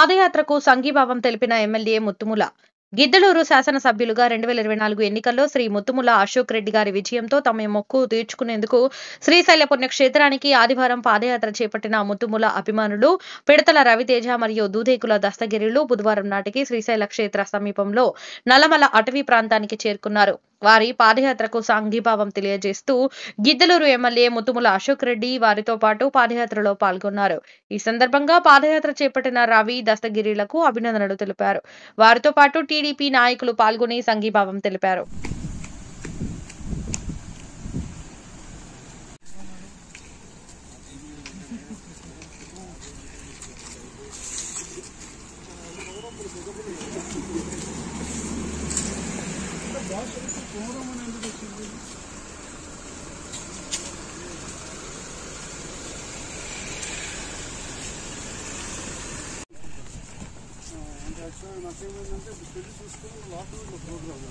పాదయాత్రకు సంఘీభావం తెలిపిన ఎమ్మెల్యే ముత్తుముల. గిద్దలూరు శాసనసభ్యులుగా 2024 ఎన్నికల్లో శ్రీ ముత్తుముల అశోక్ రెడ్డి గారి విజయంతో తమ మొక్కు తీర్చుకునేందుకు శ్రీశైల పుణ్యక్షేత్రానికి ఆదివారం పాదయాత్ర చేపట్టిన ముత్తుముల అభిమానులు పిడతల రవితేజ మరియు దూదేకుల దస్తగిరిలు బుధవారం నాటికి శ్రీశైల క్షేత్ర సమీపంలో నల్లమల అటవీ ప్రాంతానికి చేరుకున్నారు. వారి పాదయాత్రకు సంఘీభావం తెలియజేస్తూ గిద్దలూరు ఎమ్మెల్యే ముత్తుముల అశోక్ రెడ్డి వారితో పాటు పాదయాత్రలో పాల్గొన్నారు. ఈ సందర్భంగా పాదయాత్ర చేపట్టిన రవి, దస్తగిరిలకు అభినందనలు తెలిపారు. వారితో పాటు టీడీపీ నాయకులు పాల్గొని సంఘీభావం తెలిపారు. నాకేమైందంటే పెళ్లి చూసుకొని లోపల ప్రోగ్రామ్